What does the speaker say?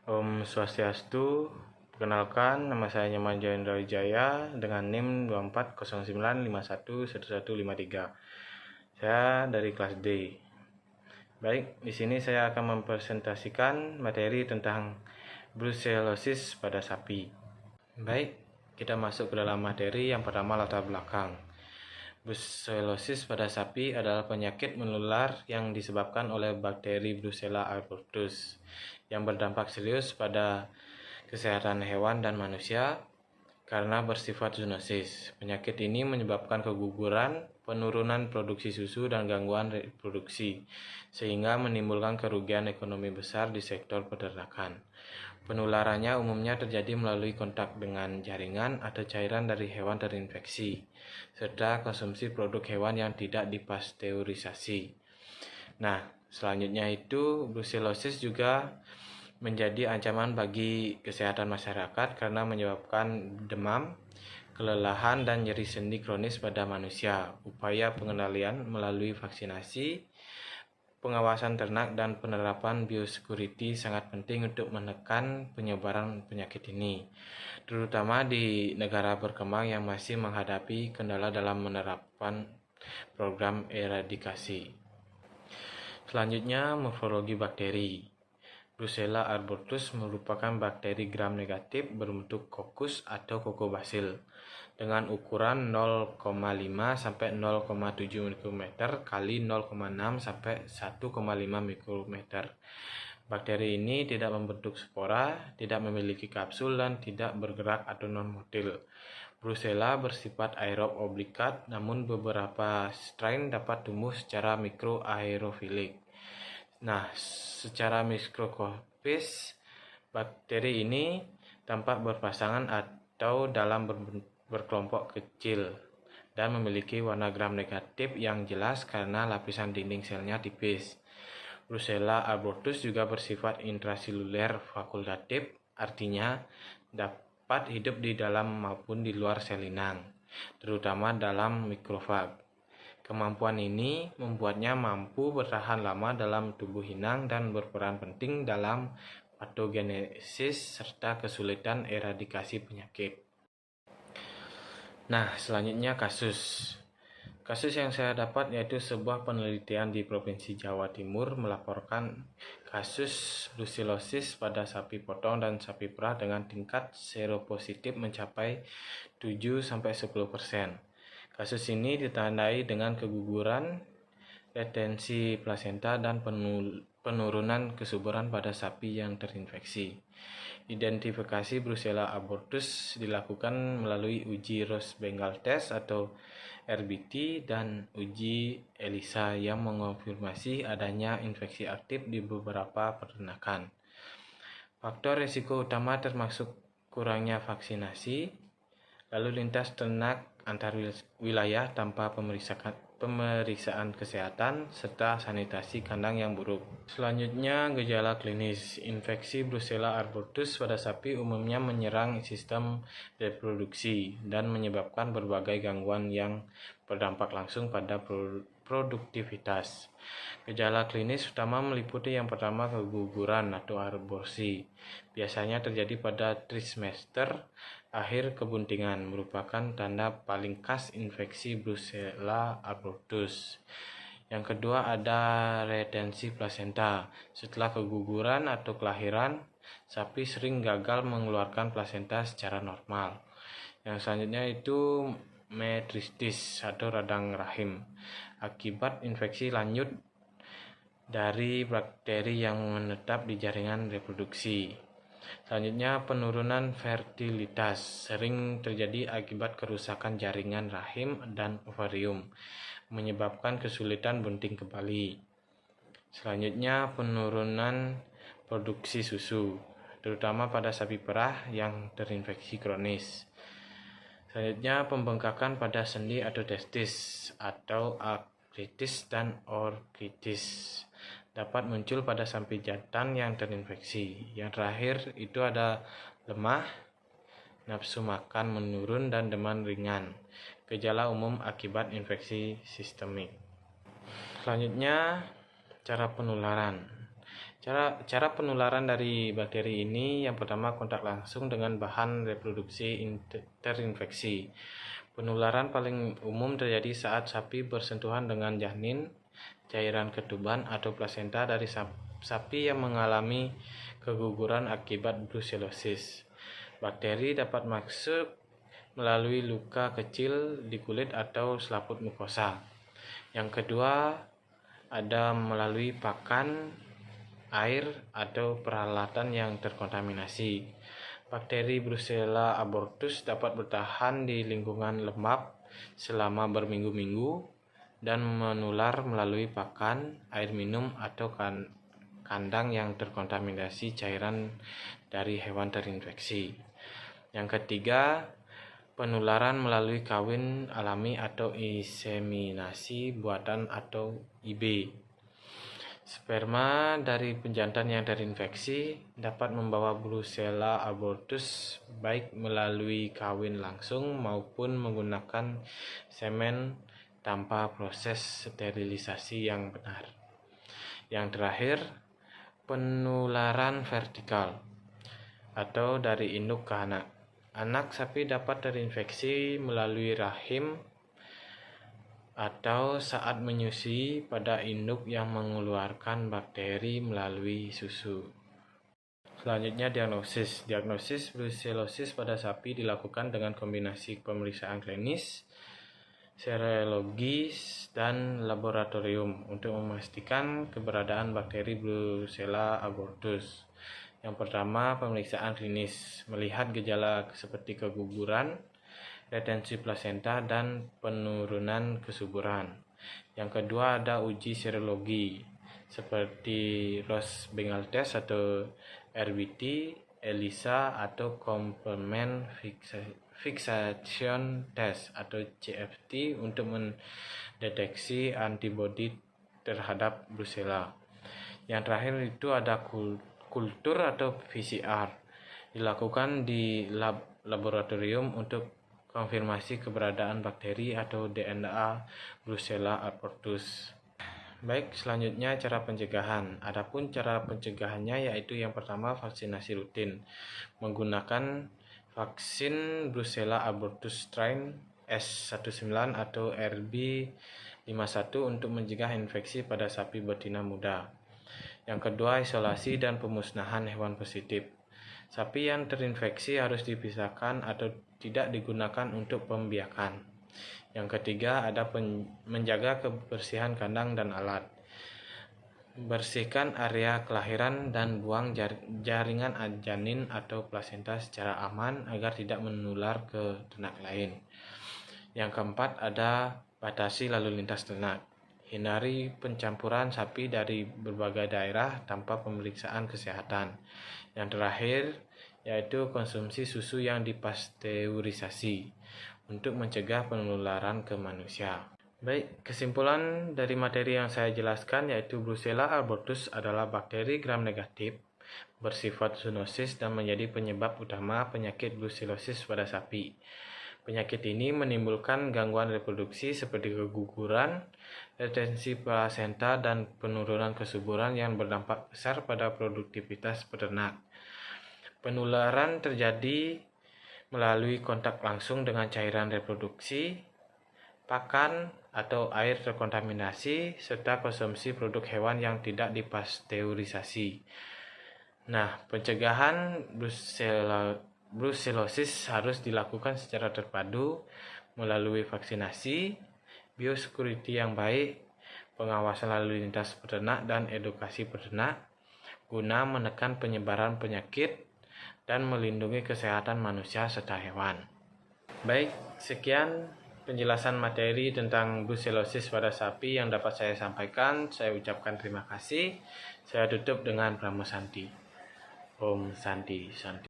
Om Swastiastu, perkenalkan nama saya Nyoman Jayendra Wijaya dengan NIM 2409511153. Saya dari kelas D. Baik, di sini saya akan mempresentasikan materi tentang brucellosis pada sapi. Baik, kita masuk ke dalam materi. Yang pertama, latar belakang. Brucellosis pada sapi adalah penyakit menular yang disebabkan oleh bakteri Brucella abortus yang berdampak serius pada kesehatan hewan dan manusia karena bersifat zoonosis. Penyakit ini menyebabkan keguguran, penurunan produksi susu, dan gangguan reproduksi, sehingga menimbulkan kerugian ekonomi besar di sektor peternakan. Penularannya umumnya terjadi melalui kontak dengan jaringan atau cairan dari hewan terinfeksi, serta konsumsi produk hewan yang tidak dipasteurisasi. Nah, selanjutnya itu brucellosis juga menjadi ancaman bagi kesehatan masyarakat karena menyebabkan demam, kelelahan, dan nyeri sendi kronis pada manusia. Upaya pengendalian melalui vaksinasi, pengawasan ternak, dan penerapan biosecurity sangat penting untuk menekan penyebaran penyakit ini, terutama di negara berkembang yang masih menghadapi kendala dalam menerapkan program eradikasi. Selanjutnya, morfologi bakteri. Brucella abortus merupakan bakteri gram negatif berbentuk kokus atau kokobacil dengan ukuran 0,5 sampai 0,7 mikrometer kali 0,6 sampai 1,5 mikrometer. Bakteri ini tidak membentuk spora, tidak memiliki kapsul, dan tidak bergerak atau non-motil. Brucella bersifat aerob obligat, namun beberapa strain dapat tumbuh secara mikroaerofilik. Nah, secara mikroskopis, bakteri ini tampak berpasangan atau dalam berkelompok kecil dan memiliki warna gram negatif yang jelas karena lapisan dinding selnya tipis. Brucella abortus juga bersifat intraseluler fakultatif, artinya dapat hidup di dalam maupun di luar sel inang, terutama dalam mikrofag. Kemampuan ini membuatnya mampu bertahan lama dalam tubuh inang dan berperan penting dalam patogenesis serta kesulitan eradikasi penyakit. Nah, selanjutnya kasus. Kasus yang saya dapat yaitu sebuah penelitian di Provinsi Jawa Timur melaporkan kasus brucellosis pada sapi potong dan sapi perah dengan tingkat seropositif mencapai 7-10%. Kasus ini ditandai dengan keguguran, retensi plasenta, dan penurunan kesuburan pada sapi yang terinfeksi. Identifikasi Brucella abortus dilakukan melalui uji Ross Bengal Test atau RBT dan uji ELISA yang mengonfirmasi adanya infeksi aktif di beberapa peternakan. Faktor risiko utama termasuk kurangnya vaksinasi, lalu lintas ternak antar wilayah tanpa pemeriksaan kesehatan, serta sanitasi kandang yang buruk. Selanjutnya, gejala klinis. Infeksi Brucella abortus pada sapi umumnya menyerang sistem reproduksi dan menyebabkan berbagai gangguan yang berdampak langsung pada produktivitas. Gejala klinis utama meliputi yang pertama keguguran atau aborsi. Biasanya terjadi pada trimester akhir kebuntingan, merupakan tanda paling khas infeksi Brucella abortus. Yang kedua ada retensi plasenta. Setelah keguguran atau kelahiran, sapi sering gagal mengeluarkan plasenta secara normal. Yang selanjutnya itu metristis atau radang rahim, akibat infeksi lanjut dari bakteri yang menetap di jaringan reproduksi. Selanjutnya, penurunan fertilitas sering terjadi akibat kerusakan jaringan rahim dan ovarium, menyebabkan kesulitan bunting kembali. Selanjutnya, penurunan produksi susu, terutama pada sapi perah yang terinfeksi kronis. Selanjutnya, pembengkakan pada sendi atau testis atau artritis dan orkitis dapat muncul pada sapi jantan yang terinfeksi. Yang terakhir itu ada lemah, nafsu makan menurun, dan demam ringan. Gejala umum akibat infeksi sistemik. Selanjutnya, cara penularan. Cara penularan dari bakteri ini yang pertama kontak langsung dengan bahan reproduksi terinfeksi. Penularan paling umum terjadi saat sapi bersentuhan dengan janin, cairan ketuban atau plasenta dari sapi yang mengalami keguguran akibat brucellosis. Bakteri dapat masuk melalui luka kecil di kulit atau selaput mukosa. Yang kedua, ada melalui pakan, air, atau peralatan yang terkontaminasi. Bakteri Brucella abortus dapat bertahan di lingkungan lembab selama berminggu-minggu dan menular melalui pakan, air minum, atau kandang yang terkontaminasi cairan dari hewan terinfeksi. Yang ketiga, penularan melalui kawin alami atau inseminasi buatan atau IB. Sperma dari penjantan yang terinfeksi dapat membawa Brucella abortus baik melalui kawin langsung maupun menggunakan semen tanpa proses sterilisasi yang benar. Yang terakhir, penularan vertikal atau dari induk ke anak. Anak sapi dapat terinfeksi melalui rahim atau saat menyusui pada induk yang mengeluarkan bakteri melalui susu. Selanjutnya diagnosis. Diagnosis brucellosis pada sapi dilakukan dengan kombinasi pemeriksaan klinis, serologis, dan laboratorium untuk memastikan keberadaan bakteri Brucella abortus. Yang pertama, pemeriksaan klinis, melihat gejala seperti keguguran, retensi plasenta, dan penurunan kesuburan. Yang kedua, ada uji serologi seperti Ross Bengal test atau RBT, ELISA, atau complement fixation test atau CFT untuk mendeteksi antibodi terhadap Brucella. Yang terakhir itu ada kultur atau PCR, dilakukan di laboratorium untuk konfirmasi keberadaan bakteri atau DNA Brucella abortus. Baik, selanjutnya cara pencegahan. Adapun cara pencegahannya yaitu yang pertama vaksinasi rutin menggunakan vaksin Brucella abortus strain S19 atau RB51 untuk mencegah infeksi pada sapi betina muda. Yang kedua, isolasi dan pemusnahan hewan positif. Sapi yang terinfeksi harus dipisahkan atau tidak digunakan untuk pembiakan. Yang ketiga, ada menjaga kebersihan kandang dan alat. Bersihkan area kelahiran dan buang jaringan janin atau plasenta secara aman agar tidak menular ke ternak lain. Yang keempat, ada batasi lalu lintas ternak. Hindari pencampuran sapi dari berbagai daerah tanpa pemeriksaan kesehatan. Yang terakhir, yaitu konsumsi susu yang dipasteurisasi untuk mencegah penularan ke manusia. Baik, kesimpulan dari materi yang saya jelaskan yaitu Brucella abortus adalah bakteri gram negatif bersifat zoonosis dan menjadi penyebab utama penyakit brucellosis pada sapi. Penyakit ini menimbulkan gangguan reproduksi seperti keguguran, retensi plasenta, dan penurunan kesuburan yang berdampak besar pada produktivitas peternak. Penularan terjadi melalui kontak langsung dengan cairan reproduksi, pakan, atau air terkontaminasi, serta konsumsi produk hewan yang tidak dipasteurisasi. Nah, pencegahan brucellosis harus dilakukan secara terpadu melalui vaksinasi, biosecurity yang baik, pengawasan lalu lintas peternak, dan edukasi peternak guna menekan penyebaran penyakit dan melindungi kesehatan manusia serta hewan. Baik, sekian penjelasan materi tentang brucellosis pada sapi yang dapat saya sampaikan. Saya ucapkan terima kasih. Saya tutup dengan Brahma Santi. Om Santi Santi.